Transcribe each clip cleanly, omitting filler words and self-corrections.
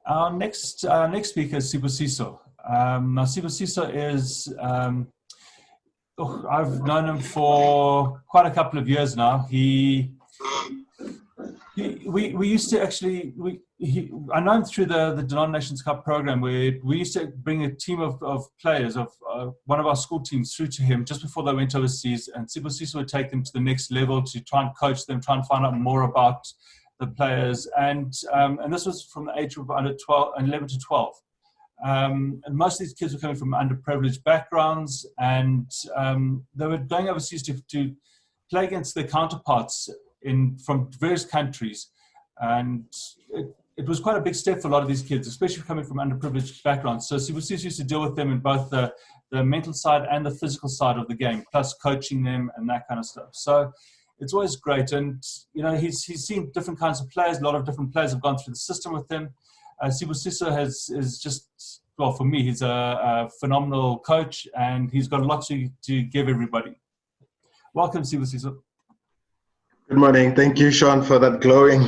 Our next speaker is Sibusiso. Now Sibusiso is I've known him for quite a couple of years now. We used to actually I know him through the Denon Nations Cup program, where we used to bring a team of players of one of our school teams through to him just before they went overseas, and Sibusiso would take them to the next level to try and coach them, try and find out more about the players, and this was from the age of under 11 to 12. And most of these kids were coming from underprivileged backgrounds, and they were going overseas to play against their counterparts from various countries. And it was quite a big step for a lot of these kids, especially coming from underprivileged backgrounds. So Sibusiso used to deal with them in both the mental side and the physical side of the game, plus coaching them and that kind of stuff. So it's always great. And, he's seen different kinds of players. A lot of different players have gone through the system with him. Sibusiso is just, well, for me, he's a phenomenal coach, and he's got a lot to give everybody. Welcome, Sibusiso. Good morning. Thank you, Sean, for that glowing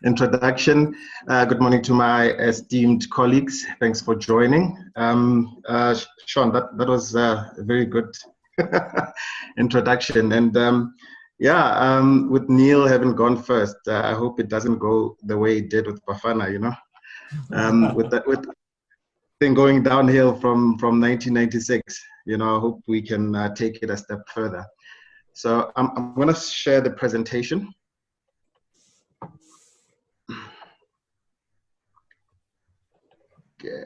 introduction. Good morning to my esteemed colleagues. Thanks for joining. Sean, that was a very good introduction. And with Neil having gone first, I hope it doesn't go the way it did with Bafana, with thing going downhill from 1996. I hope we can take it a step further. So I'm going to share the presentation. Okay.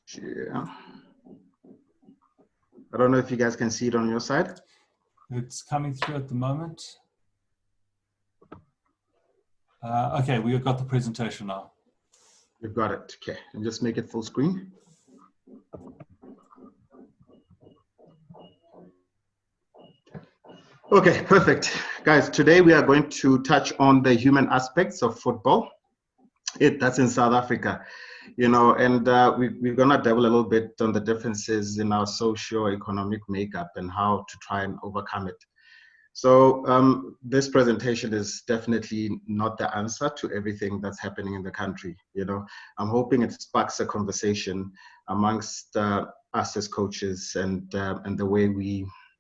Share. I don't know if you guys can see it on your side. It's coming through at the moment. Okay, we've got the presentation now. You've got it. Okay, and just make it full screen. Okay, perfect. Guys, today we are going to touch on the human aspects of football. That's in South Africa, and we're going to delve a little bit on the differences in our socio-economic makeup and how to try and overcome it. So this presentation is definitely not the answer to everything that's happening in the country. I'm hoping it sparks a conversation amongst us as coaches and the way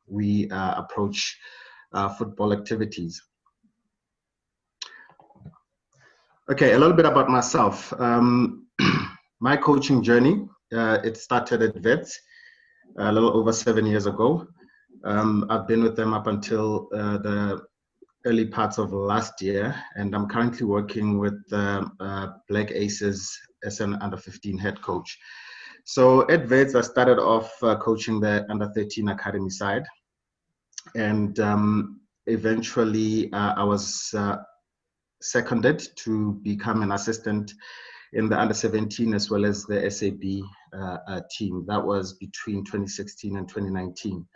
we approach football activities. Okay, a little bit about myself. My coaching journey, it started at Vets a little over 7 years ago. I've been with them up until the early parts of last year, and I'm currently working with Black Aces as an under-15 head coach. So at Vets, I started off coaching the under-13 academy side. And eventually I was seconded to become an assistant in the under-17 as well as the SAB team. That was between 2016 and 2019.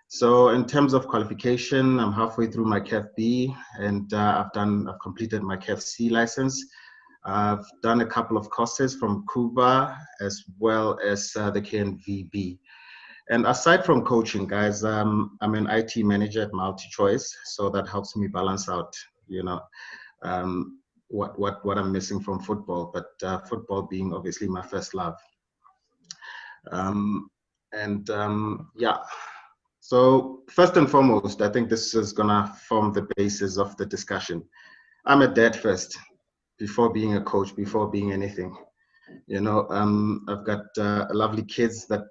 So in terms of qualification, I'm halfway through my CAF B, and I've completed my CAF C license. I've done a couple of courses from Cuba as well as the KNVB. And aside from coaching, guys, I'm an IT manager at MultiChoice, so that helps me balance out, what I'm missing from football. But football being obviously my first love. So first and foremost, I think this is gonna form the basis of the discussion. I'm a dad first, before being a coach, before being anything. I've got lovely kids that,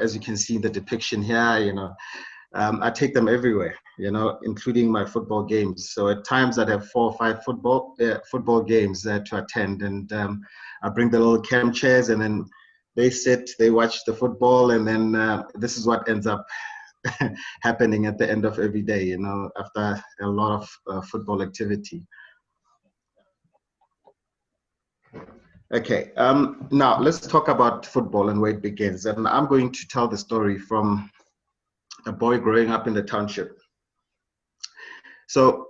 as you can see in the depiction here, I take them everywhere, including my football games. So at times I'd have 4 or 5 football games to attend, and I bring the little camp chairs, and then they sit, they watch the football, and then this is what ends up happening at the end of every day, after a lot of football activity. Okay, now let's talk about football and where it begins. And I'm going to tell the story from a boy growing up in the township. So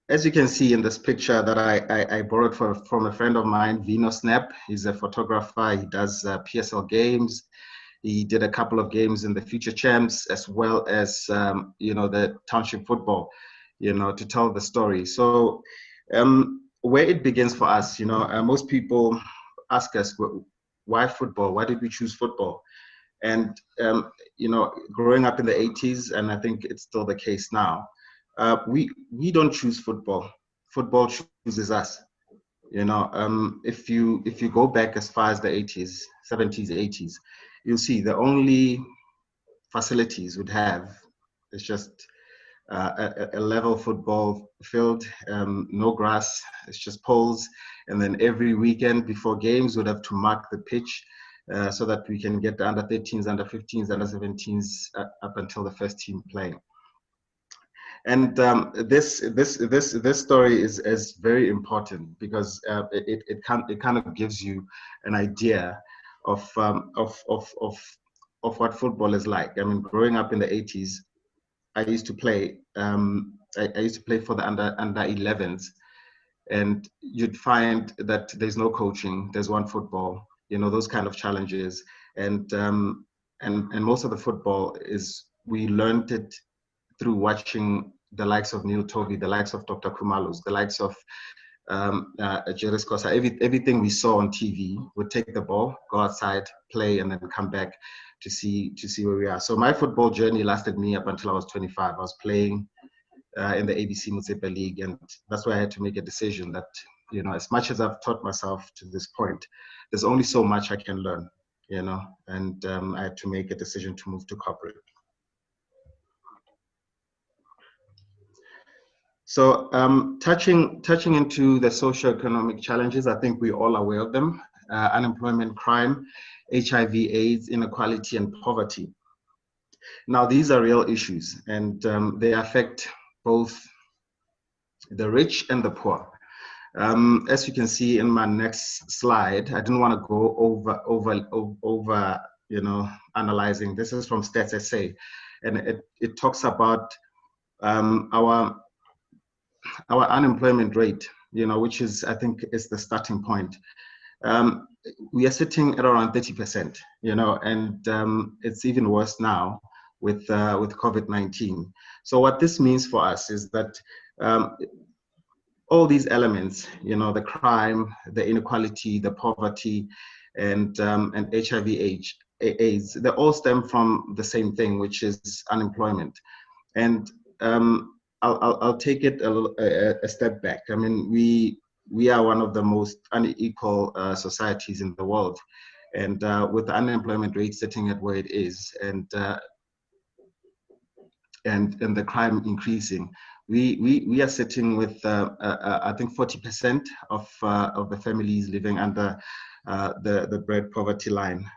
as you can see in this picture that I borrowed from a friend of mine, Vino Snap. He's a photographer. He does PSL games. He did a couple of games in the Future Champs as well as, the township football. to tell the story. So where it begins for us, most people ask us, why football? Why did we choose football? And, growing up in the 80s, and I think it's still the case now, we don't choose football. Football chooses us. If you go back as far as the 80s, 70s, 80s, you'll see the only facilities would have is just a level football field, no grass, it's just poles. And then every weekend before games, we'd have to mark the pitch so that we can get the under 13s, under 15s, under 17s up until the first team playing. And this story is very important because it kind of gives you an idea of what football is like. I mean, growing up in the 80s, I used to play. I used to play for the under 11s, and you'd find that there's no coaching. There's one football. Those kind of challenges, and most of the football is we learned it through watching the likes of Neil Tovey, the likes of Dr. Kumalus, the likes of Jerry Scossa. Everything we saw on TV, would take the ball, go outside, play, and then come back to see where we are. So my football journey lasted me up until I was 25. I was playing in the ABC Motsepe League, and that's why I had to make a decision that, as much as I've taught myself to this point, there's only so much I can learn, and I had to make a decision to move to corporate. So touching into the socioeconomic challenges, I think we're all aware of them: unemployment, crime, HIV/AIDS, inequality, and poverty. Now, these are real issues, and they affect both the rich and the poor. As you can see in my next slide, I didn't want to go over analyzing. This is from Stats SA, and it talks about our unemployment rate, which is, I think, is the starting point. We are sitting at around 30%, and it's even worse now with COVID-19. So what this means for us is that all these elements, the crime, the inequality, the poverty, and HIV/AIDS, they all stem from the same thing, which is unemployment. And I'll take it a step back. I mean, we are one of the most unequal societies in the world, and with the unemployment rate sitting at where it is, and the crime increasing, we are sitting with I think 40% of the families living under the bread poverty line,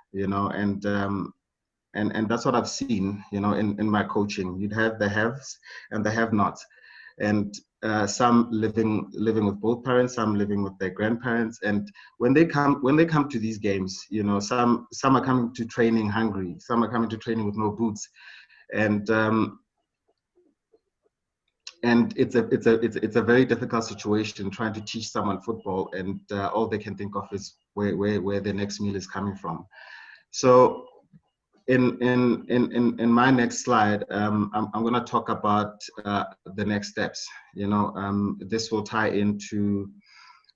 and that's what I've seen, in my coaching. You'd have the haves and the have-nots, and some living with both parents, some living with their grandparents. And when they come to these games, some are coming to training hungry, some are coming to training with no boots, and it's a very difficult situation trying to teach someone football, and all they can think of is where their next meal is coming from. So in my next slide, I'm going to talk about the next steps. This will tie into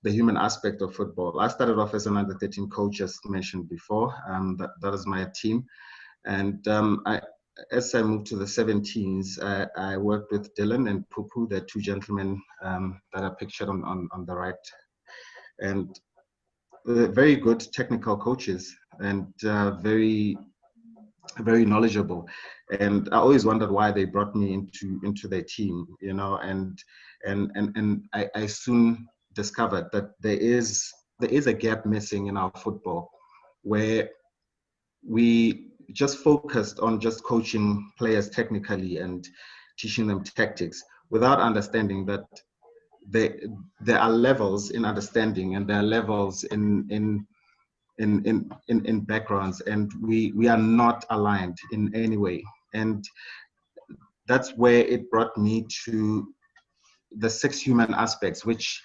the human aspect of football. I started off as an under 13 coach, as mentioned before. That is my team, and as I moved to the 17s, I worked with Dylan and Pupu, the two gentlemen that are pictured on the right, and very good technical coaches, and very knowledgeable. And I always wondered why they brought me into their team, and I soon discovered that there is a gap missing in our football, where we just focused on just coaching players technically and teaching them tactics without understanding that there are levels in understanding, and there are levels in backgrounds, and we are not aligned in any way. And that's where it brought me to the 6 human aspects, which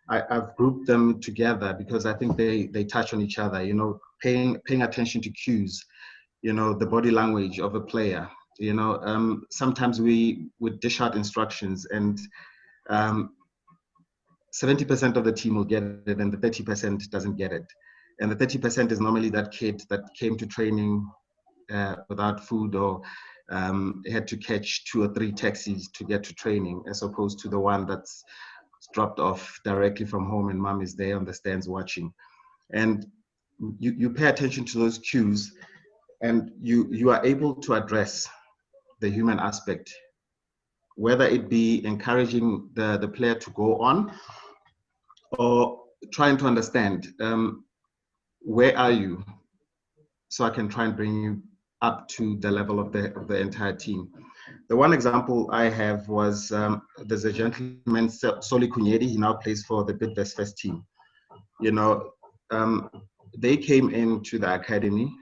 I've grouped them together because I think they touch on each other. Paying attention to cues, the body language of a player, You know, sometimes we would dish out instructions, and 70% of the team will get it, and the 30% doesn't get it. And the 30% is normally that kid that came to training without food, or had to catch 2 or 3 taxis to get to training, as opposed to the one that's dropped off directly from home and mom is there on the stands watching. And you pay attention to those cues, and you are able to address the human aspect, whether it be encouraging the player to go on, or trying to understand, where are you, so I can try and bring you up to the level of the entire team. The one example I have was, there's a gentleman, Soli Kunyedi. He now plays for the Bidvest First team. You know, they came into the academy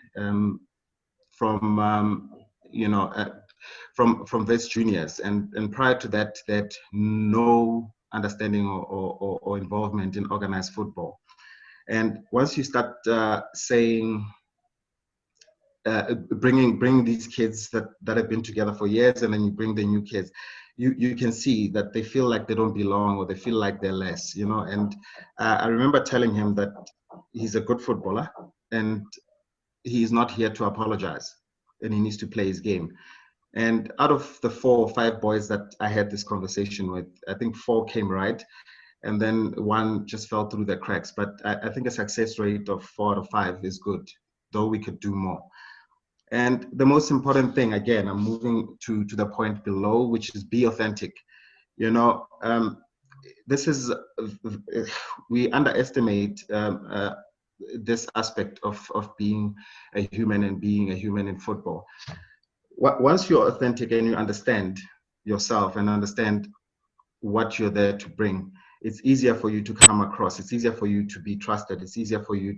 from you know, from Vets Juniors, and prior to that, they had no understanding or involvement in organized football. And once you start saying, bringing these kids that have been together for years, and then you bring the new kids, you can see that they feel like they don't belong, or they feel like they're less, you know. And I remember telling him that he's a good footballer, and he's not here to apologize, and he needs to play his game. And out of the 4 or 5 boys that I had this conversation with, I think 4 came right, and then 1 just fell through the cracks. But I think a success rate of 4 out of 5 is good, though we could do more. And the most important thing, again, I'm moving to the point below, which is be authentic. You know, this is, we underestimate this aspect of being a human, and being a human in football. Once you're authentic and you understand yourself and understand what you're there to bring, it's easier for you to come across. It's easier for you to be trusted. It's easier for you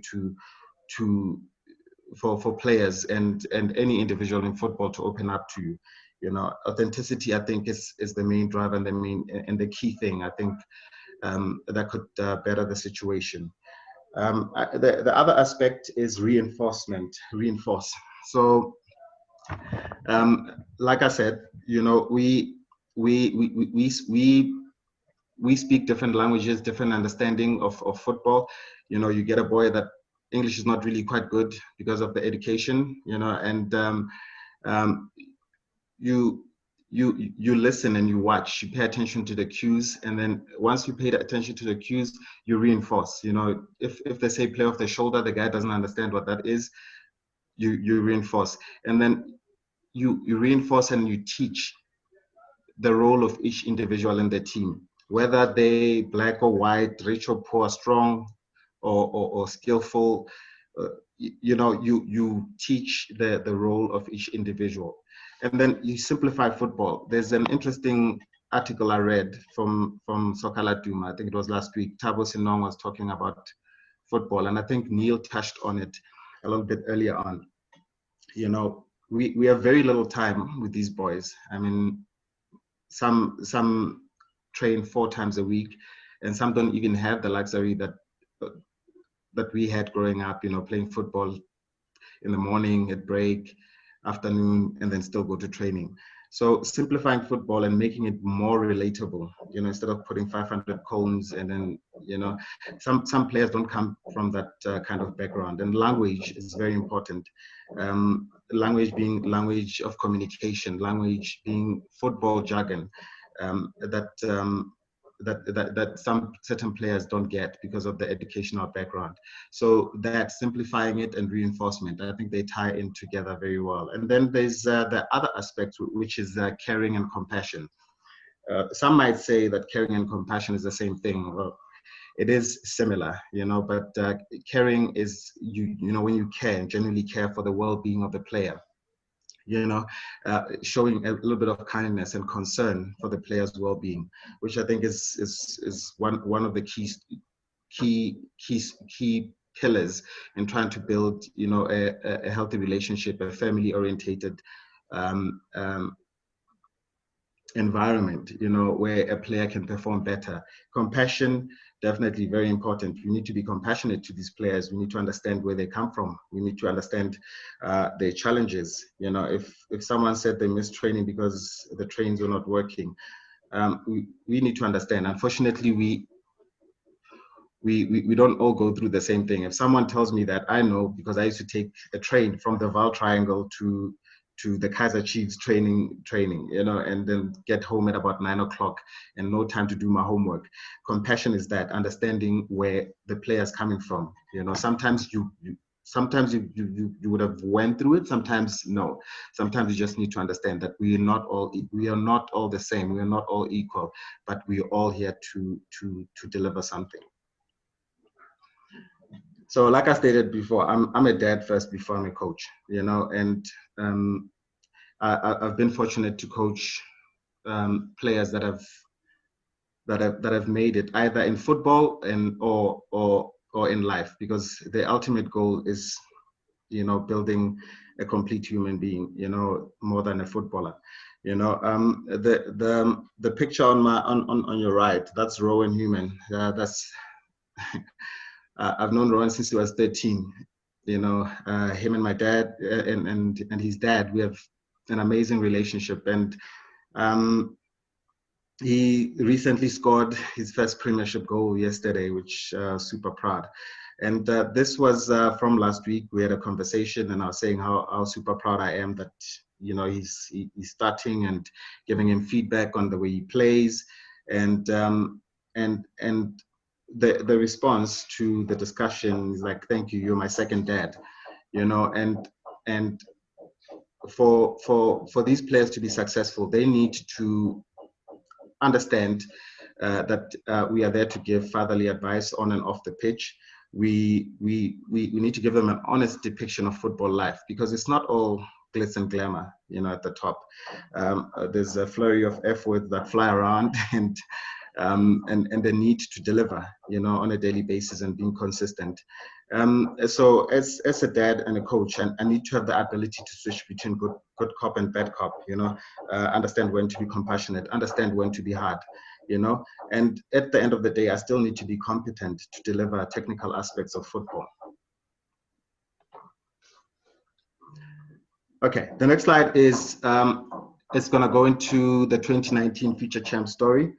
for players and any individual in football to open up to you. You know, authenticity, I think, is the main driver, and the key thing, I think, that could better the situation. The other aspect is reinforcement. Reinforce. So, like I said, you know, we speak different languages, different understanding of football. You know, you get a boy that English is not really quite good because of the education, you know, and you listen and you watch, you pay attention to the cues, and then once you pay attention to the cues, you reinforce. You know, if they say play off the shoulder, the guy doesn't understand what that is, you reinforce, and then you reinforce and you teach the role of each individual in the team, whether they black or white, rich or poor, strong or skillful. You know, you teach the role of each individual, and then you simplify football. There's an interesting article I read from Sokala Duma, I think it was last week. Thabo Sinong was talking about football, and I think Neil touched on it a little bit earlier on. You know, we have very little time with these boys. I mean, some train 4 times a week, and some don't even have the luxury that we had growing up, you know, playing football in the morning, at break, afternoon, and then still go to training. So simplifying football and making it more relatable, you know, instead of putting 500 cones, and then, you know, some players don't come from that kind of background. And language is very important. Language being language of communication, language being football jargon, that some certain players don't get because of the educational background. So that simplifying it and reinforcement, I think they tie in together very well. And then there's the other aspect, which is caring and compassion. Some might say that caring and compassion is the same thing. Well, it is similar, you know, but caring is, you know, when you care, genuinely care for the well-being of the player, you know, showing a little bit of kindness and concern for the player's well-being, which I think is one of the key pillars in trying to build, you know, a healthy relationship, a family-orientated environment, you know, where a player can perform better. Compassion, definitely very important. We need to be compassionate to these players. We need to understand where they come from. We need to understand their challenges. You know, if someone said they missed training because the trains were not working, we need to understand. Unfortunately, we don't all go through the same thing. If someone tells me that, I know, because I used to take a train from the Val Triangle to the Kaiser Chiefs training, you know, and then get home at about 9 o'clock and no time to do my homework. Compassion is that, understanding where the player is coming from. You know, sometimes you would have went through it, sometimes no. Sometimes you just need to understand that we are not all the same, we are not all equal, but we are all here to deliver something. So like I stated before, I'm a dad first before I'm a coach, you know, and I've been fortunate to coach players that have made it either in football or in life, because the ultimate goal is, you know, building a complete human being, you know, more than a footballer. You know, the picture on your right, that's Rowan Human. That's I've known Rowan since he was 13. You know, him and my dad and his dad, we have an amazing relationship. And he recently scored his first Premiership goal yesterday, which super proud. And this was from last week. We had a conversation, and I was saying how super proud I am that, you know, he's starting, and giving him feedback on the way he plays, and the response to the discussion is like, "Thank you, you're my second dad," you know, and for these players to be successful, they need to understand that we are there to give fatherly advice on and off the pitch. We need to give them an honest depiction of football life, because it's not all glitz and glamour, you know, at the top. There's a flurry of F words that fly around, and the need to deliver, you know, on a daily basis and being consistent. So as a dad and a coach, I need to have the ability to switch between good cop and bad cop, you know, understand when to be compassionate, understand when to be hard, you know, and at the end of the day, I still need to be competent to deliver technical aspects of football. Okay, the next slide is it's going to go into the 2019 Future Champ story.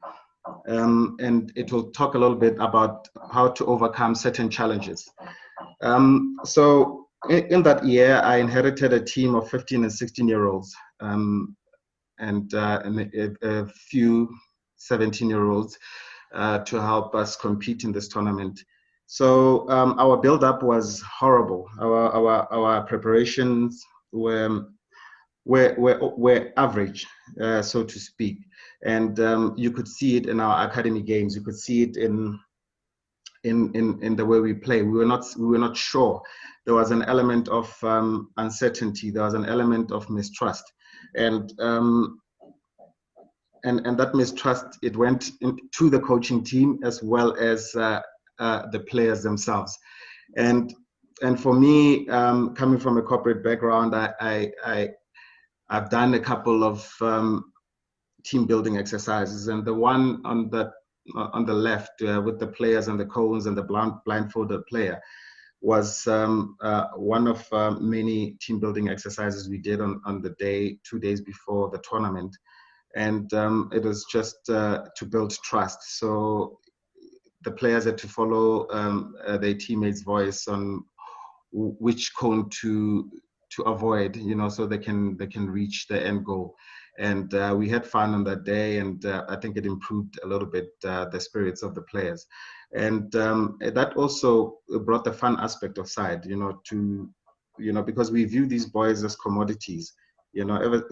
And it will talk a little bit about how to overcome certain challenges. So in that year, I inherited a team of 15 and 16-year-olds, and a few 17-year-olds to help us compete in this tournament. So our build-up was horrible. Our preparations were average, so to speak. And you could see it in our academy games. You could see it in the way we play. We were not sure. There was an element of uncertainty. There was an element of mistrust, and that mistrust, it went into the coaching team as well as the players themselves. And for me, coming from a corporate background, I've done a couple of team building exercises, and the one on the left with the players and the cones and the blindfolded player was one of many team building exercises we did on the day, 2 days before the tournament. And it was just to build trust. So the players had to follow their teammates' voice on which cone to avoid, you know, so they can reach the end goal. And we had fun on that day, and I think it improved a little bit the spirits of the players. And that also brought the fun aspect of side, you know, because we view these boys as commodities, you know.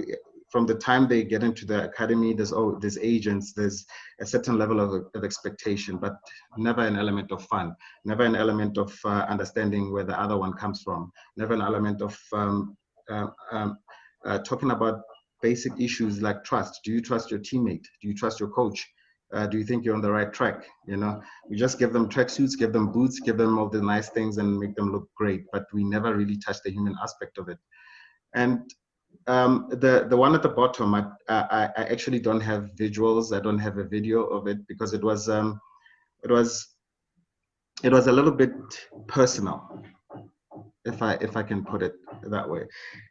From the time they get into the academy, there's agents, there's a certain level of expectation, but never an element of fun, never an element of understanding where the other one comes from, never an element of talking about basic issues like trust. Do you trust your teammate? Do you trust your coach? Do you think you're on the right track? You know, we just give them tracksuits, give them boots, give them all the nice things and make them look great, but we never really touch the human aspect of it. And The one at the bottom, I actually don't have visuals. I don't have a video of it because it was it was it was a little bit personal, if I can put it that way.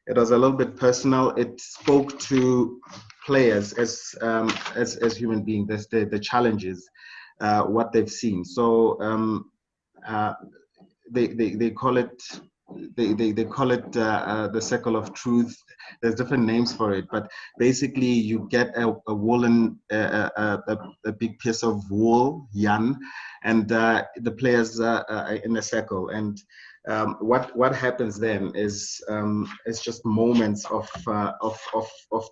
It was a little bit personal. It spoke to players as human beings, the challenges, what they've seen. So they call it they call it the circle of truth. There's different names for it, but basically you get a woolen a big piece of wool yarn, and the players in a circle. And what happens then is it's just moments of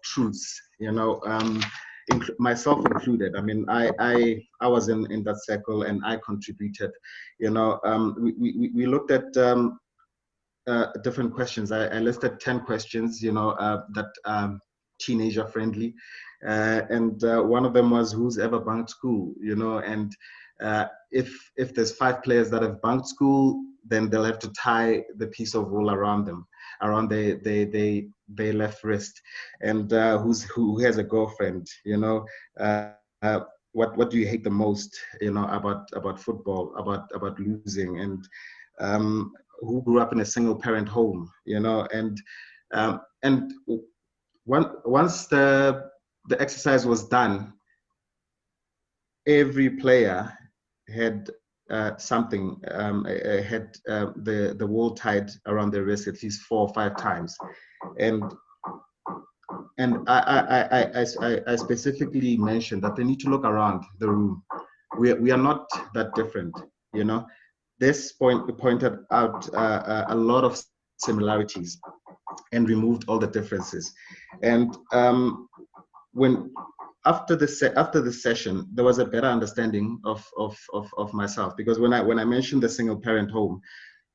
truths, you know. Myself included. I mean, I was in that circle and I contributed. You know, we looked at different questions. I listed 10 questions, you know, that teenager friendly, and one of them was, who's ever bunked school, you know. And if there's 5 players that have bunked school, then they'll have to tie the piece of wool around them, around their left wrist. And who has a girlfriend, you know. What do you hate the most, you know, about football, about losing? And who grew up in a single parent home, you know. And once the exercise was done, every player had something, had the wool tied around their wrist at least 4 or 5 times. And I specifically mentioned that they need to look around the room. We are not that different, you know. This pointed out a lot of similarities and removed all the differences. And when after the session, there was a better understanding of myself, because when I mentioned the single parent home,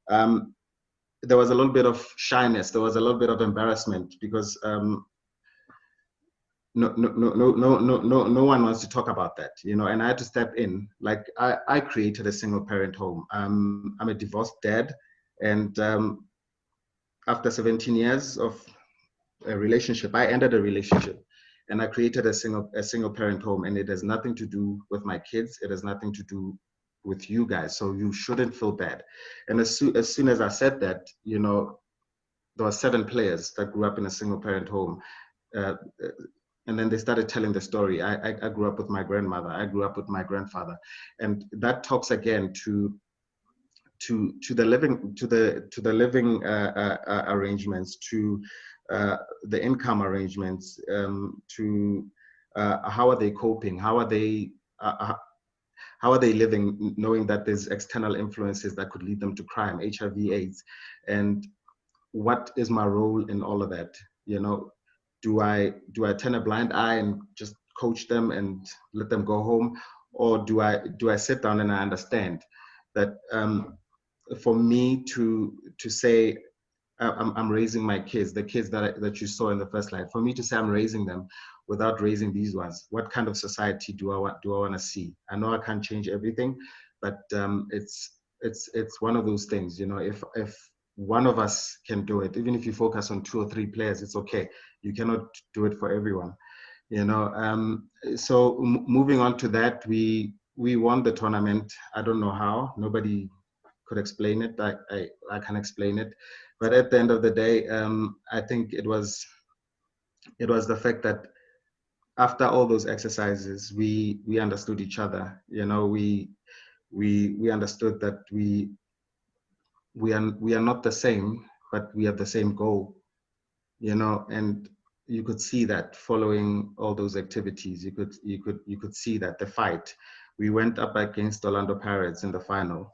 there was a little bit of shyness, there was a little bit of embarrassment, because no one wants to talk about that, you know. And I had to step in. Like, I created a single parent home. I'm a divorced dad, and after 17 years of a relationship, I ended a relationship, and I created a single parent home. And it has nothing to do with my kids. It has nothing to do with you guys. So you shouldn't feel bad. And as soon as I said that, you know, there were 7 players that grew up in a single parent home. And then they started telling the story. I grew up with my grandmother. I grew up with my grandfather. And that talks again to the living arrangements, to the income arrangements, to how are they coping? How are they living, knowing that there's external influences that could lead them to crime, HIV/AIDS, and what is my role in all of that? You know, do I turn a blind eye and just coach them and let them go home, or do I sit down and I understand that for me to say I'm raising my kids, the kids that you saw in the first slide, for me to say I'm raising them without raising these ones, what kind of society do I want to see? I know I can't change everything, but it's one of those things, you know. If one of us can do it, even if you focus on 2 or 3 players, it's okay. You cannot do it for everyone, you know. So moving on to that, we won the tournament. I don't know how. Nobody could explain it. I can explain it, but at the end of the day, I think it was the fact that after all those exercises, we understood each other. You know, we understood that we are not the same, but we have the same goal. You know, and you could see that following all those activities. You could see that the fight. We went up against Orlando Pirates in the final,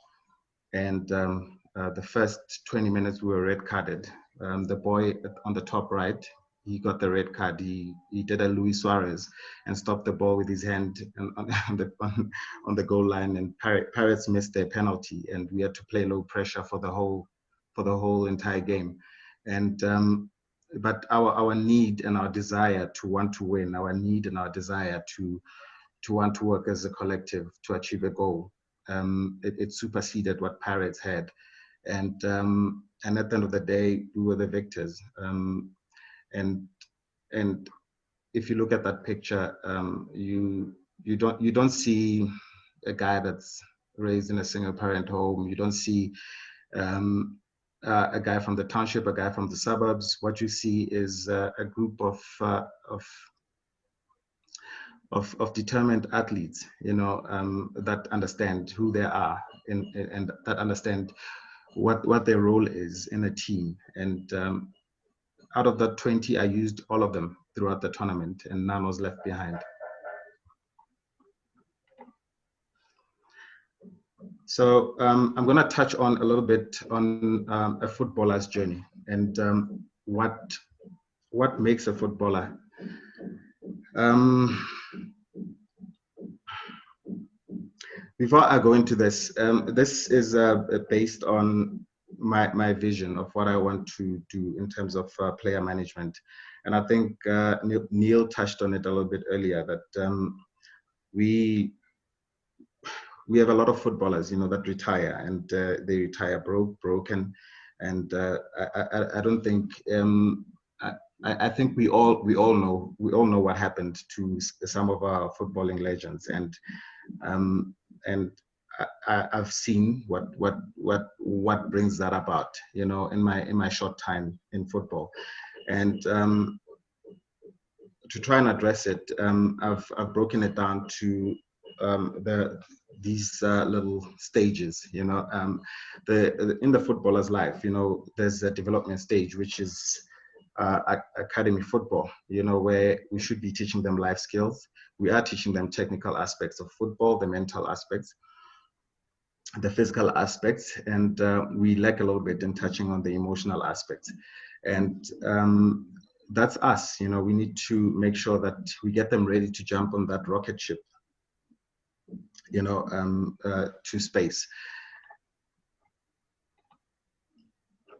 and the first 20 minutes we were red carded. The boy on the top right, he got the red card. He did a Luis Suarez and stopped the ball with his hand on the goal line, and Pirates missed their penalty, and we had to play low pressure for the whole entire game. And but our need and our desire to want to win, our need and our desire to want to work as a collective to achieve a goal, it superseded what Pirates had. And at the end of the day, we were the victors. and if you look at that picture, you don't see a guy that's raised in a single parent home. You don't see a guy from the township, a guy from the suburbs. What you see is a group of determined athletes, that understand who they are and that understand what their role is in a team. And out of that 20, I used all of them throughout the tournament, and none was left behind. So I'm going to touch on a little bit on a footballer's journey and what makes a footballer. Before I go into this, this is based on my vision of what I want to do in terms of player management. And I think Neil touched on it a little bit earlier, that we have a lot of footballers, that retire, and they retire broken. And I don't think, I think we all know what happened to some of our footballing legends, and I've seen what brings that about, in my short time in football. And to try and address it, I've broken it down to these little stages. In the footballer's life, there's a development stage, which is academy football, where we should be teaching them life skills. We are teaching them technical aspects of football, the mental aspects, the physical aspects, and we lack a little bit in touching on the emotional aspects. And that's us. We need to make sure that we get them ready to jump on that rocket ship, to space.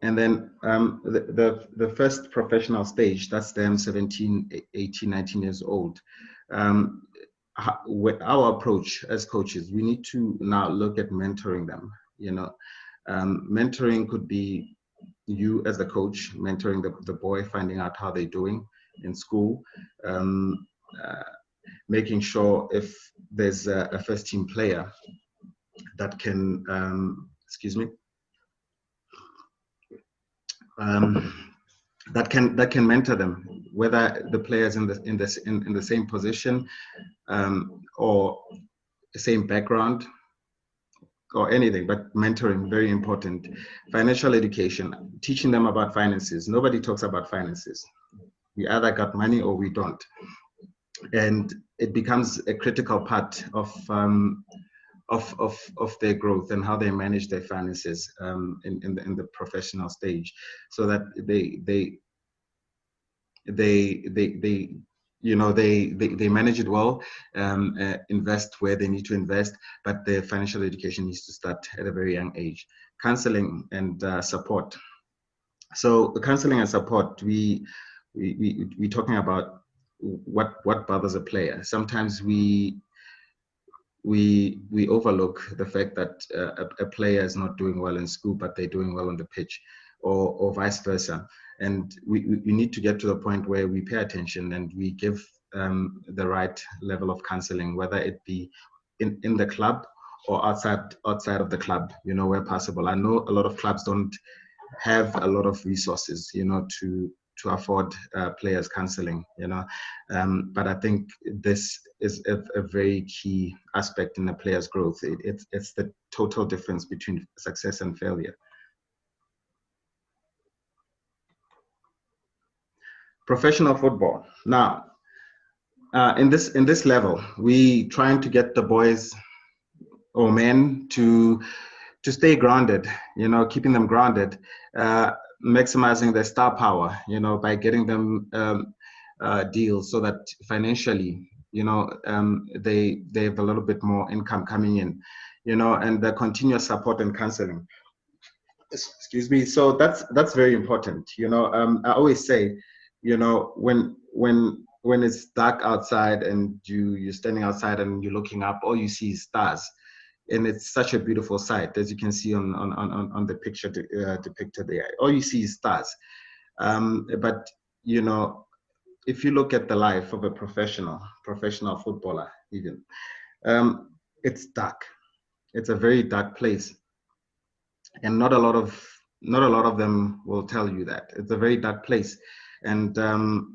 And then the first professional stage, that's them 17, 18, 19 years old. With our approach as coaches, we need to now look at mentoring them. Mentoring could be you as the coach mentoring the boy, finding out how they're doing in school, making sure if there's a first team player that can, that can mentor them, whether the player's in the same position or the same background or anything, but mentoring, very important. Financial education, teaching them about finances. Nobody talks about finances. We either got money or we don't. And it becomes a critical part of their growth and how they manage their finances in the professional stage, so that they manage it well, invest where they need to invest, but their financial education needs to start at a very young age. Counseling and support. So the counseling and support, we're talking about what bothers a player. Sometimes we overlook the fact that a player is not doing well in school, but they're doing well on the pitch, or vice versa. And we need to get to the point where we pay attention and we give the right level of counseling, whether it be in the club or outside of the club, where possible. I know a lot of clubs don't have a lot of resources, to afford players counseling, but I think this is a very key aspect in a player's growth. It's the total difference between success and failure. Professional football. Now, in this level, we trying to get the boys or men to stay grounded, keeping them grounded, maximizing their star power, by getting them deals so that financially, they have a little bit more income coming in, and the continuous support and counseling. Excuse me. So that's very important. I always say, when it's dark outside and you're standing outside and you're looking up, all you see is stars. And it's such a beautiful sight, as you can see on the picture depicted there. All you see is stars. But you know, if you look at the life of a professional footballer, even, it's dark. It's a very dark place, and not a lot of them will tell you that it's a very dark place, and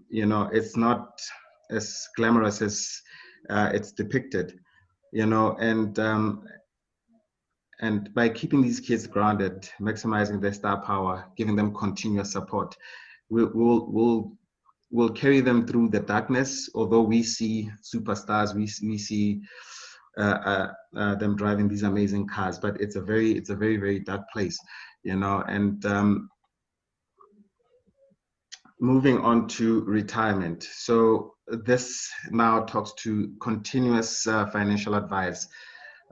you know, it's not as glamorous as it's depicted, you know, and by keeping these kids grounded, maximizing their star power, giving them continuous support, we'll carry them through the darkness. Although we see superstars, we see them driving these amazing cars, but it's a very, very dark place, you know. And moving on to retirement. So this now talks to continuous financial advice,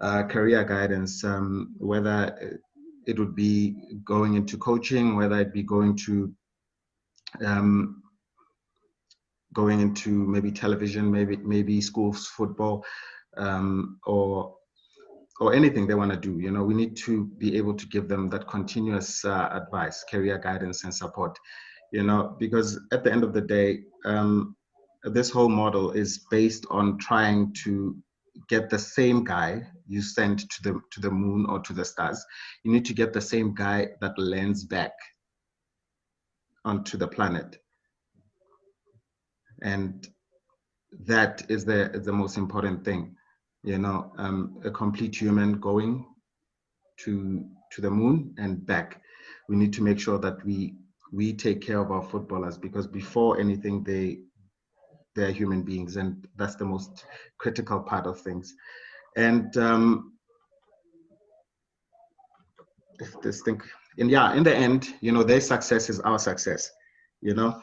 career guidance, whether it would be going into coaching, whether it be going into maybe television, maybe schools football, or anything they want to do. You know, we need to be able to give them that continuous advice, career guidance, and support. You know, because at the end of the day, this whole model is based on trying to get the same guy you send to the moon or to the stars. You need to get the same guy that lands back onto the planet, and that is the most important thing. You know, a complete human going to the moon and back. We need to make sure that we take care of our footballers, because before anything, they're human beings, and that's the most critical part of things. And if this thing, and yeah, in the end, you know, their success is our success. You know,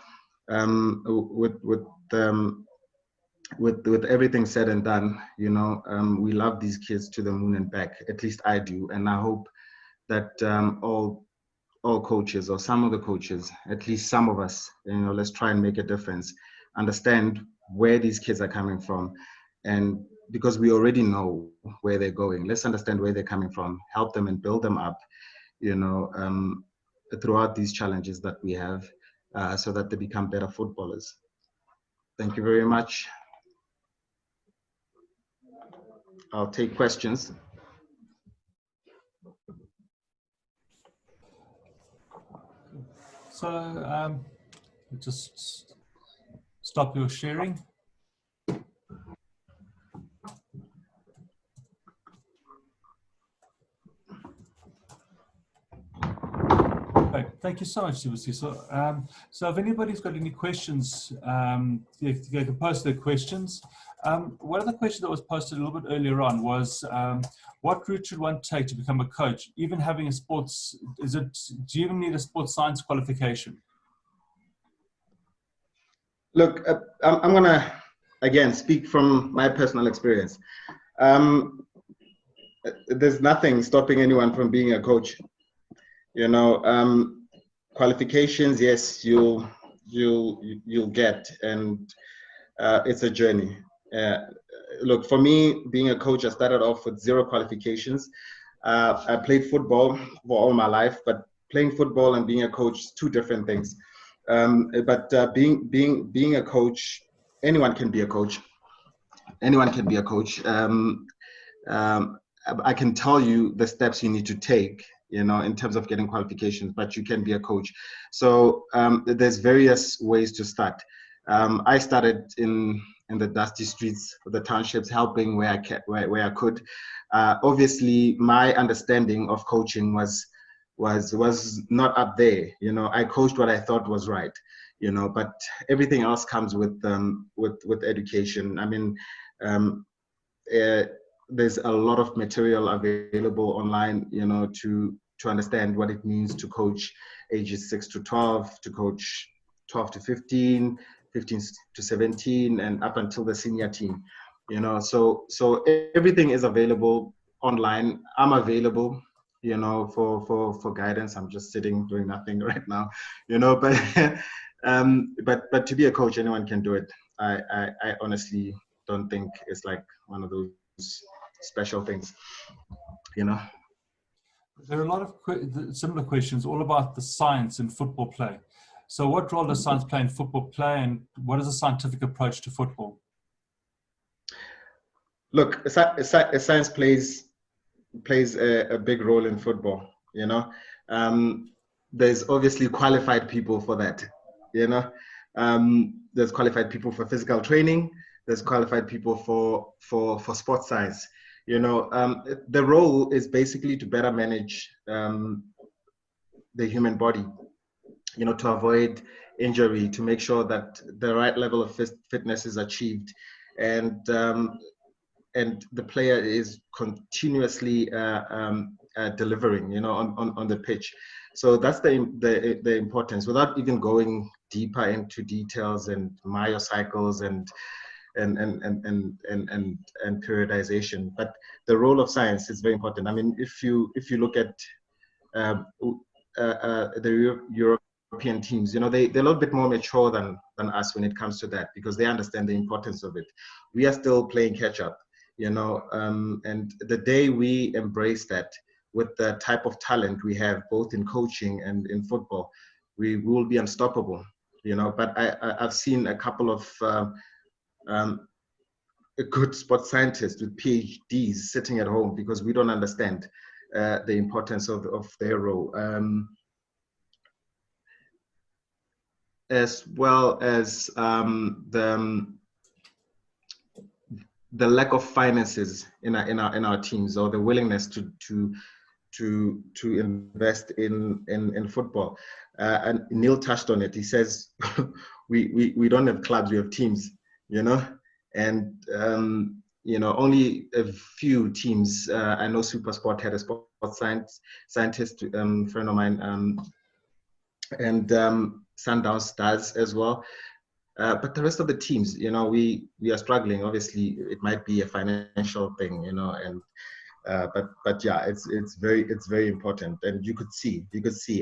with everything said and done, you know, we love these kids to the moon and back. At least I do, and I hope that all coaches, or some of the coaches, at least some of us, you know, let's try and make a difference, understand where these kids are coming from, and because we already know where they're going, let's understand where they're coming from, help them and build them up, you know, throughout these challenges that we have, so that they become better footballers. Thank you very much. I'll take questions. So just stop your sharing. Okay, thank you so much, Sibusiso. So if anybody's got any questions, they can post their questions. One of the questions that was posted a little bit earlier on was, what route should one take to become a coach? Even having a sports, do you even need a sports science qualification? Look, I'm gonna, again, speak from my personal experience. There's nothing stopping anyone from being a coach. You know, qualifications, yes, you'll get, and it's a journey. Look, for me, being a coach, I started off with 0 qualifications. I played football for all my life, but playing football and being a coach, 2 different things. But being a coach, anyone can be a coach. Anyone can be a coach. I can tell you the steps you need to take, you know, in terms of getting qualifications, but you can be a coach. So there's various ways to start. I started in the dusty streets of the townships, helping where I could. Obviously, my understanding of coaching was not up there. You know, I coached what I thought was right. You know, but everything else comes with education. I mean, there's a lot of material available online, you know, to understand what it means to coach ages 6 to 12, to coach 12 to 15, 15 to 17, and up until the senior team, you know. So everything is available online. I'm available, you know, for guidance. I'm just sitting doing nothing right now, you know, but but to be a coach, anyone can do it. I honestly don't think it's like one of those special things, you know. There are a lot of similar questions all about the science in football play. So what role does science play in football play, and what is the scientific approach to football? Look, science plays a big role in football. You know, there's obviously qualified people for that. You know, there's qualified people for physical training. There's qualified people for sports science. You know, the role is basically to better manage the human body. You know, to avoid injury, to make sure that the right level of fitness is achieved, and the player is continuously delivering, you know, on the pitch. So that's the importance, without even going deeper into details and myocycles and periodization. But the role of science is very important. I mean, if you look at uh, the European teams, you know, they're a little bit more mature than us when it comes to that, because they understand the importance of it. We are still playing catch up, you know, and the day we embrace that with the type of talent we have, both in coaching and in football, we will be unstoppable, you know. But I've seen a couple of good sports scientists with PhDs sitting at home because we don't understand the importance of their role. As well as the lack of finances in our teams, or the willingness to invest in football. And Neil touched on it. He says we don't have clubs, we have teams, you know, and you know, only a few teams. I know SuperSport had a sports scientist friend of mine, and Sundowns does as well. But the rest of the teams, you know, we are struggling. Obviously, it might be a financial thing, you know, and but yeah, it's very important. And you could see.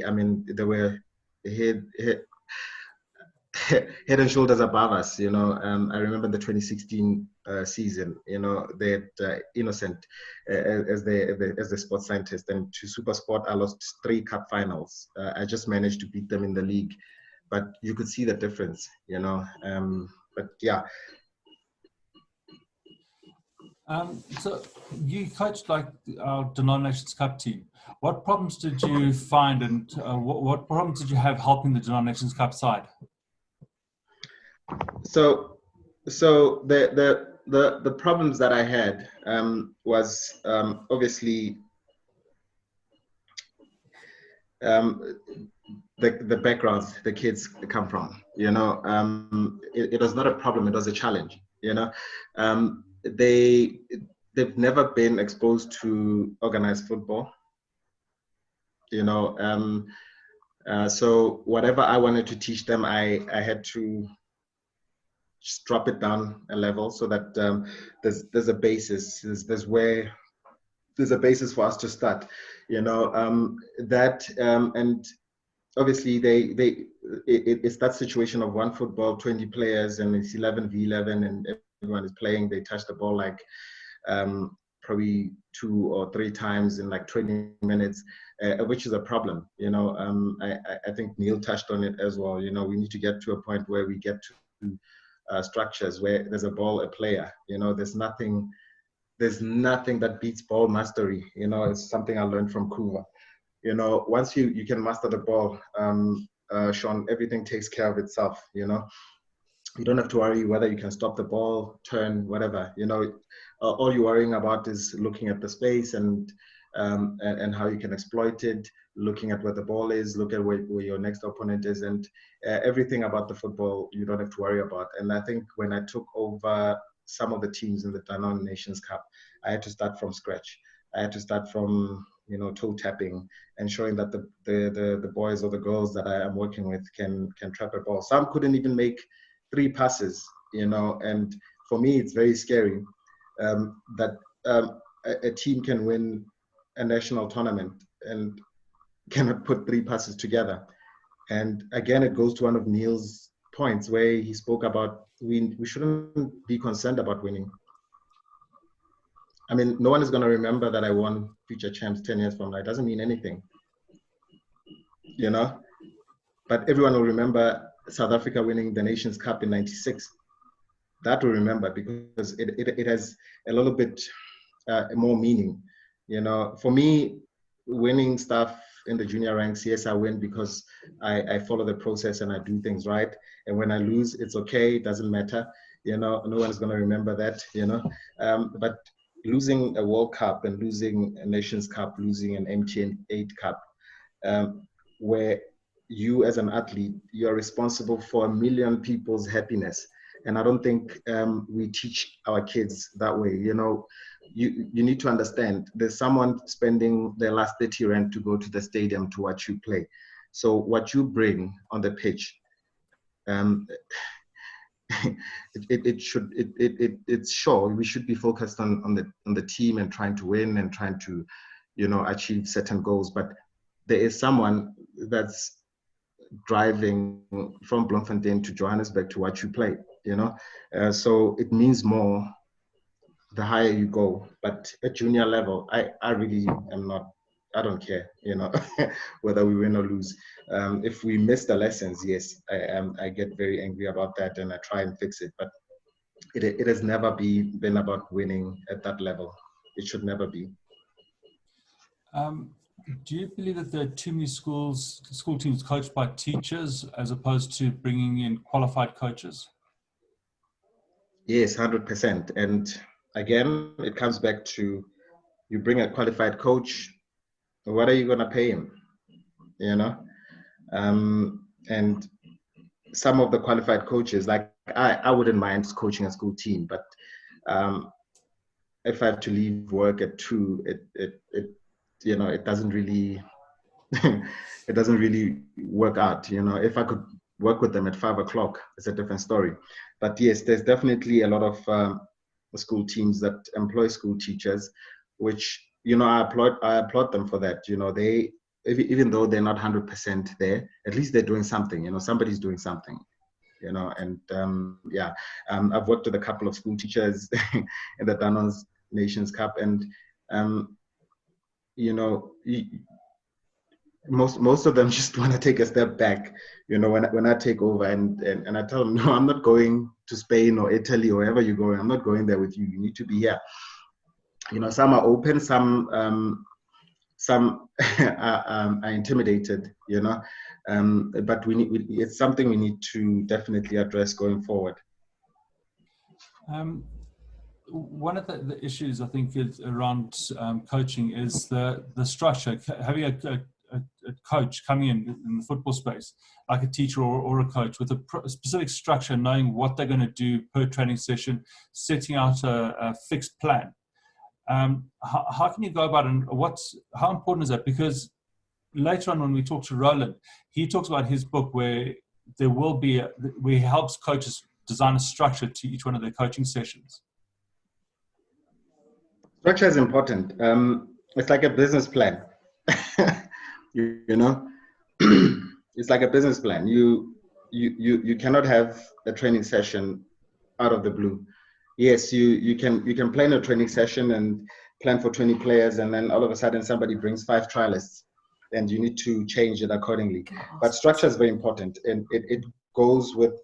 I mean, there were head head and shoulders above us, you know. I remember the 2016 season, you know, they had Innocent as the sports scientist, and to SuperSport, I lost 3 cup finals. I just managed to beat them in the league, but you could see the difference, you know. But yeah. So you coached like our Denominations Cup team. What problems did you find, and what problems did you have helping the Denominations Cup side? So the problems that I had was obviously the backgrounds the kids come from, you know. It was not a problem, it was a challenge, you know. They've never been exposed to organized football, you know. So whatever I wanted to teach them, I had to just drop it down a level, so that there's a basis, there's a basis for us to start, you know. And obviously it's that situation of one football, 20 players, and it's 11v11, and everyone is playing. They touch the ball like probably 2 or 3 times in like 20 minutes, which is a problem, you know. I think Neil touched on it as well. You know, we need to get to a point where we get to structures where there's a ball, a player, you know. There's nothing that beats ball mastery, you know. It's something I learned from Kuva. You know, once you can master the ball, Sean, everything takes care of itself, you know. You don't have to worry whether you can stop the ball, turn, whatever, you know. All you're worrying about is looking at the space and how you can exploit it, looking at where the ball is, look at where your next opponent is, and everything about the football you don't have to worry about. And I think when I took over some of the teams in the Danone Nations Cup, I had to start from scratch. I had to start from, you know, toe tapping and showing that the boys or the girls that I am working with can trap a ball. Some couldn't even make 3 passes, you know. And for me, it's very scary that a team can win a national tournament and cannot put 3 passes together. And again, it goes to one of Neil's points where he spoke about we shouldn't be concerned about winning. I mean, no one is going to remember that I won Future Champs 10 years from now. It doesn't mean anything, you know. but everyone will remember South Africa winning the Nations Cup in '96. That will remember because it has a little bit more meaning. You know, for me, winning stuff in the junior ranks, yes, I win because I follow the process and I do things right. And when I lose, it's okay. It doesn't matter. You know, no one's going to remember that, you know. But losing a World Cup and losing a Nations Cup, losing an MTN 8 Cup, where you as an athlete, you're responsible for 1 million people's happiness. And I don't think we teach our kids that way. You know, you need to understand there's someone spending their last 30 rand to go to the stadium to watch you play. So what you bring on the pitch, it's sure we should be focused on the team and trying to win and trying to, you know, achieve certain goals. But there is someone that's driving from Bloemfontein to Johannesburg to watch you play, you know. So it means more the higher you go. But at junior level, I really am not, I don't care, you know, whether we win or lose. If we miss the lessons, yes, I get very angry about that and I try and fix it. But it has never been about winning at that level. It should never be. Do you believe that there are too many school teams coached by teachers as opposed to bringing in qualified coaches? Yes, 100%. And again, it comes back to you bring a qualified coach, what are you going to pay him? You know? And some of the qualified coaches, like I wouldn't mind coaching a school team, but if I have to leave work at 2, it you know, it doesn't really it doesn't really work out. You know, if I could work with them at 5 o'clock, it's a different story. But yes, there's definitely a lot of school teams that employ school teachers, which, you know, I applaud them for that. You know, they, even though they're not 100% there, at least they're doing something. You know, somebody's doing something. You know, and I've worked with a couple of school teachers in the Danons Nations Cup, and you know, most of them just want to take a step back. You know, when I take over and I tell them, no, I'm not going to Spain or Italy or wherever you're going. I'm not going there with you. You need to be here. You know, some are open, some are intimidated. You know, but it's something we need to definitely address going forward. One of the issues I think is around coaching is the structure. Having a coach coming in the football space, like a teacher or a coach with a specific structure, knowing what they're going to do per training session, setting out a fixed plan. How can you go about it, and how important is that? Because later on when we talk to Roland, he talks about his book where where he helps coaches design a structure to each one of their coaching sessions. Structure is important. It's like a business plan. you know, it's like a business plan. You cannot have a training session out of the blue. Yes, you can plan a training session and plan for 20 players, and then all of a sudden somebody brings 5 trialists, and you need to change it accordingly. But structure is very important, and it goes with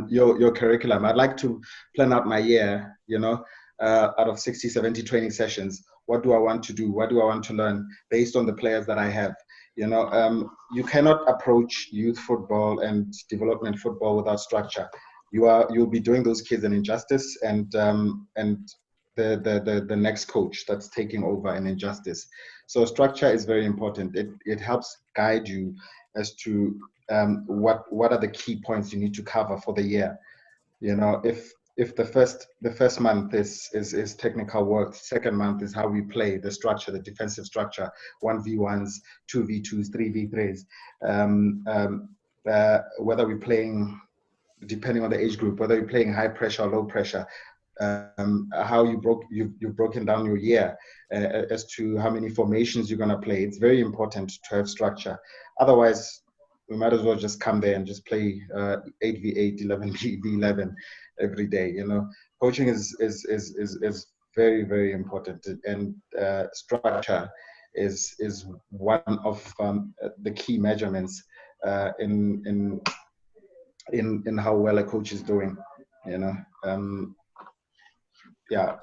your curriculum. I'd like to plan out my year, you know, out of 60, 70 training sessions. What do I want to do? What do I want to learn based on the players that I have? You know, you cannot approach youth football and development football without structure. You'll be doing those kids an injustice, and the next coach that's taking over an injustice. So structure is very important. It helps guide you as to what are the key points you need to cover for the year. You know, if the first month is technical work, second month is how we play, the structure, the defensive structure, 1v1s, 2v2s, 3v3s, whether we're playing, depending on the age group, whether you're playing high pressure or low pressure, how you've broken down your year as to how many formations you're going to play. It's very important to have structure. Otherwise, we might as well just come there and just play 8v8, 11v11 every day. You know, coaching is very, very important, and structure is one of the key measurements in how well a coach is doing. You know, yeah.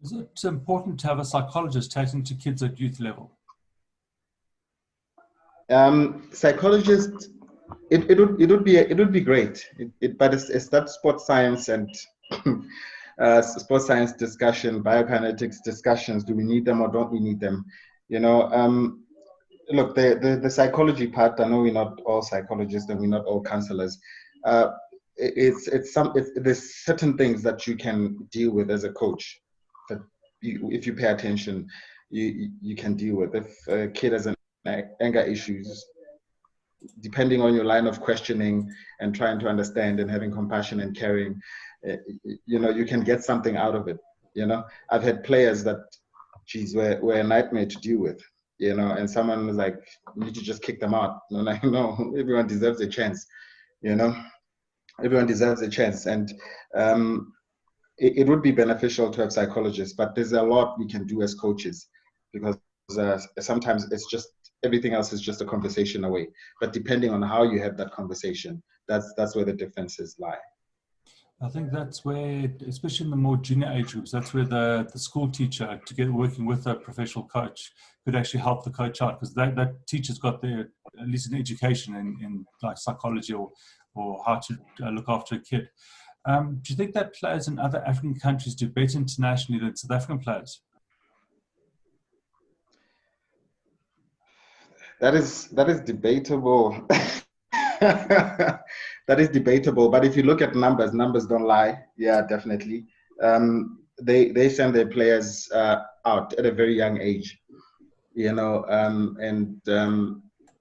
Is it important to have a psychologist taking to kids at youth level? Psychologists, it would be great, but it's that sports science and sports science discussion, biokinetics discussions. Do we need them or don't we need them? You know, look, the psychology part. I know we're not all psychologists and we're not all counselors. There's certain things that you can deal with as a coach that if you pay attention, you can deal with. If a kid has an anger issues, depending on your line of questioning and trying to understand and having compassion and caring, you know, you can get something out of it. You know, I've had players that, geez, were a nightmare to deal with. You know, and someone was like, "You need to just kick them out." And I'm like, no, everyone deserves a chance. You know, everyone deserves a chance, and it would be beneficial to have psychologists, but there's a lot we can do as coaches, because sometimes it's just everything else is just a conversation away. But depending on how you have that conversation, that's where the differences lie. I think that's where, especially in the more junior age groups, that's where the school teacher, working with a professional coach, could actually help the coach out, because that teacher's got their, at least an education in like psychology or how to look after a kid. Do you think that players in other African countries do better internationally than South African players? That is debatable. That is debatable. But if you look at numbers don't lie. Yeah, definitely. They send their players out at a very young age, you know,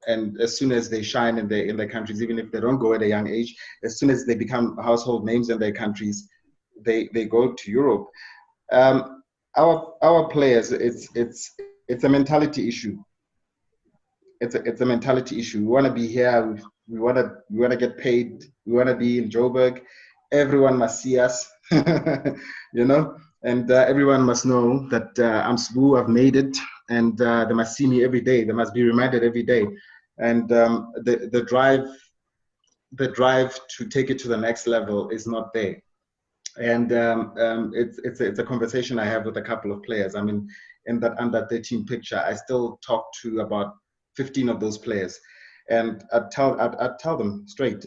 and as soon as they shine in their countries, even if they don't go at a young age, as soon as they become household names in their countries, they go to Europe. Our players, it's a mentality issue. It's a mentality issue. We want to be here. We want to get paid. We want to be in Joburg. Everyone must see us, you know, and everyone must know that I'm Sibu. I've made it, and they must see me every day. They must be reminded every day, and the drive to take it to the next level is not there. And it's a conversation I have with a couple of players. I mean, in that under 13 picture, I still talk to about 15 of those players, and I'd tell them straight,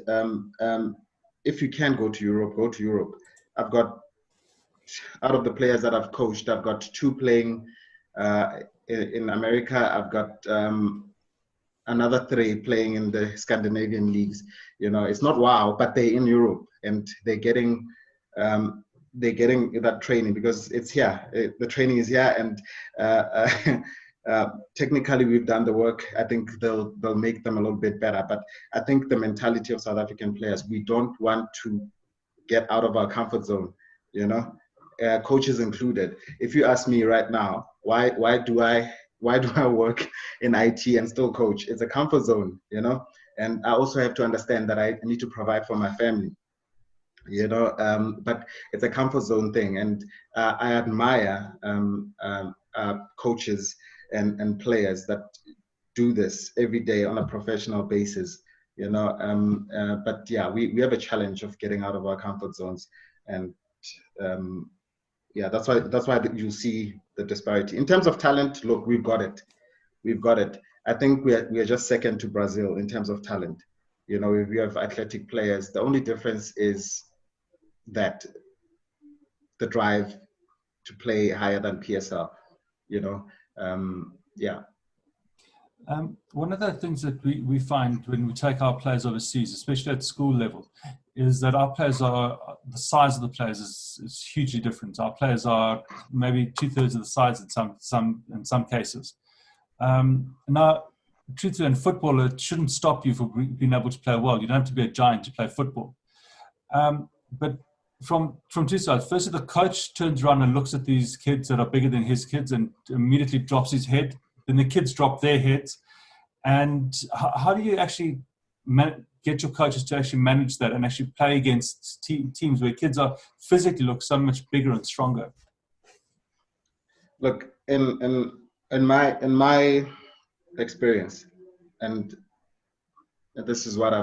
if you can go to Europe, go to Europe. I've got, out of the players that I've coached, I've got 2 playing in America. I've got another 3 playing in the Scandinavian leagues. You know, it's not wow, but they're in Europe and they're getting that training because it's here. The training is here, and technically we've done the work. I think they'll make them a little bit better. But I think the mentality of South African players, we don't want to get out of our comfort zone, you know, coaches included. If you ask me right now, why do I work in IT and still coach? It's a comfort zone, you know, and I also have to understand that I need to provide for my family, you know, but it's a comfort zone thing. And I admire coaches and players that do this every day on a professional basis, you know, but yeah, we have a challenge of getting out of our comfort zones. And yeah, that's why you see the disparity. In terms of talent, look, we've got it. I think we are just second to Brazil in terms of talent. You know, we have athletic players. The only difference is that the drive to play higher than PSL, you know, yeah. One of the things that we find when we take our players overseas, especially at school level, is that our players the size of the players is hugely different. Our players are maybe 2/3 of the size in some cases. Now, truthfully, in football, it shouldn't stop you from being able to play well. You don't have to be a giant to play football. But from 2 sides, firstly, the coach turns around and looks at these kids that are bigger than his kids and immediately drops his head. Then the kids drop their heads. And how do you actually get your coaches to actually manage that and actually play against teams where kids are physically look so much bigger and stronger? Look, in in my experience, and this is what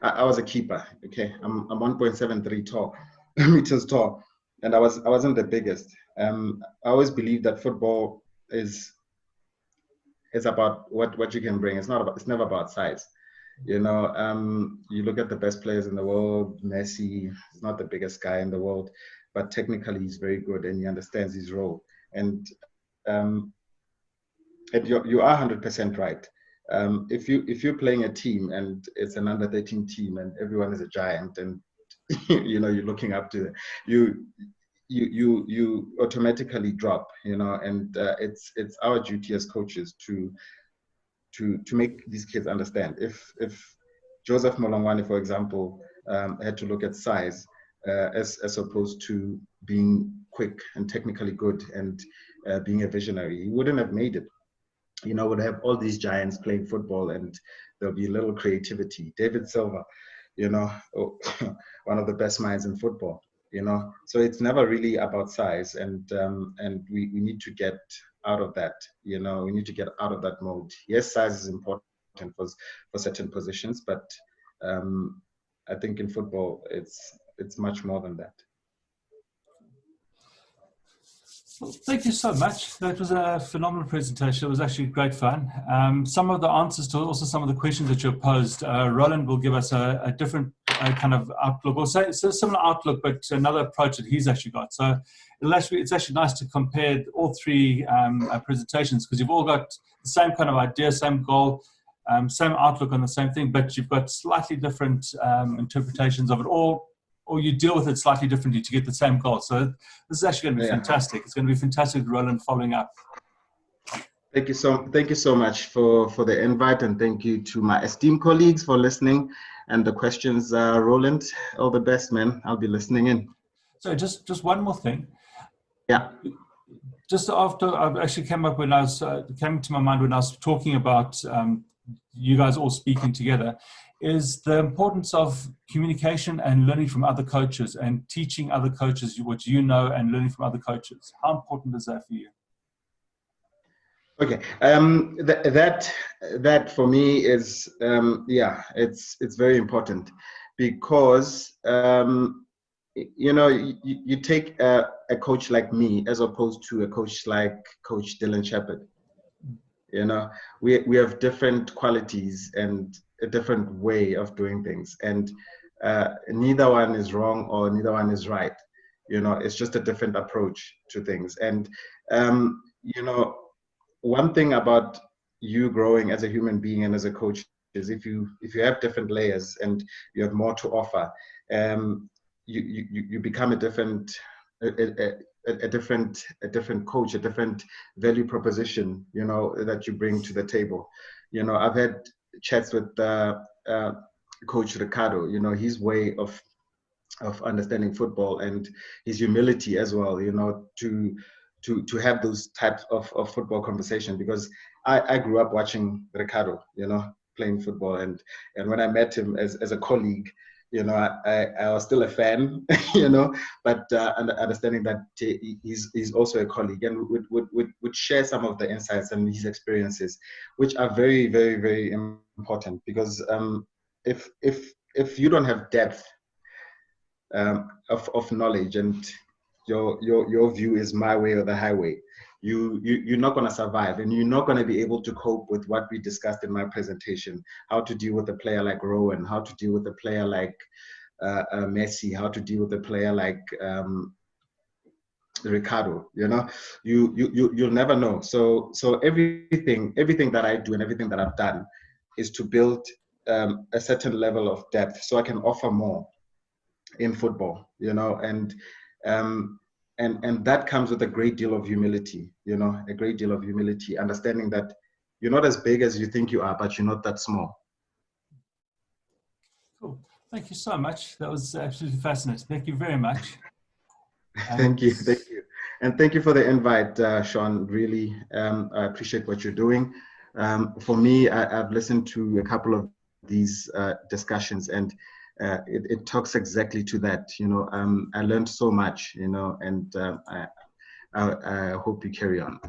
I was a keeper. Okay, I'm 1.73 tall, meters tall, and I wasn't the biggest. I always believe that football is about what you can bring. It's never about size. You know, you look at the best players in the world. Messi is not the biggest guy in the world, but technically he's very good and he understands his role. And um, you are 100% right. If you're playing a team and it's an under 13 team and everyone is a giant and you know you're looking up to you you automatically drop, you know, and it's our duty as coaches to make these kids understand. If Joseph Molongwane, for example, had to look at size as opposed to being quick and technically good and being a visionary, he wouldn't have made it. You know, would have all these giants playing football and there'll be little creativity. David Silva, you know, one of the best minds in football, you know. So it's never really about size, and we need to get out of that, you know, we need to get out of that mode. Yes, size is important for certain positions, but I think in football, it's much more than that. Well, thank you so much. That was a phenomenal presentation. It was actually great fun. Some of the answers to also some of the questions that you posed, Roland will give us a different kind of outlook, or say it's a similar outlook, but another approach that he's actually got. So it's actually nice to compare all three presentations, because you've all got the same kind of idea, same goal, same outlook on the same thing, but you've got slightly different interpretations of it, or you deal with it slightly differently to get the same goal. So this is actually going to be fantastic. It's going to be fantastic, Roland, following up. Thank you so much for the invite, and thank you to my esteemed colleagues for listening and the questions. Roland, all the best, man. I'll be listening in. So just one more thing. Yeah. Just after, I actually came to my mind when I was talking about you guys all speaking together, is the importance of communication and learning from other coaches and teaching other coaches what you know and learning from other coaches. How important is that for you? Okay, that for me is it's very important, because you know, you take a coach like me as opposed to a coach like Coach Dylan Shepherd. You know, we have different qualities and a different way of doing things, and neither one is wrong or neither one is right. You know, it's just a different approach to things. And you know, one thing about you growing as a human being and as a coach is if you have different layers and you have more to offer, you become a different coach, a different value proposition, you know, that you bring to the table. You know, I've had chats with Coach Ricardo, you know, his way of understanding football and his humility as well, you know, to have those types of football conversation, because I grew up watching Ricardo, you know, playing football, and when I met him as a colleague, you know, I was still a fan, you know, but understanding that he's also a colleague, and would share some of the insights and his experiences, which are very, very, very important, because if you don't have depth of knowledge, and your view is my way or the highway, you're not going to survive, and you're not going to be able to cope with what we discussed in my presentation: how to deal with a player like Rowan, how to deal with a player like Messi, how to deal with a player like Ricardo. You know, you'll never know. So everything that I do and everything that I've done is to build a certain level of depth, so I can offer more in football, you know, and that comes with a great deal of humility, you know, a great deal of humility, understanding that you're not as big as you think you are, but you're not that small. Cool. Thank you so much. That was absolutely fascinating. Thank you very much. Thank you. And thank you for the invite, Sean. Really, I appreciate what you're doing. For me, I've listened to a couple of these discussions, and it talks exactly to that. You know, I learned so much, you know, and I hope you carry on.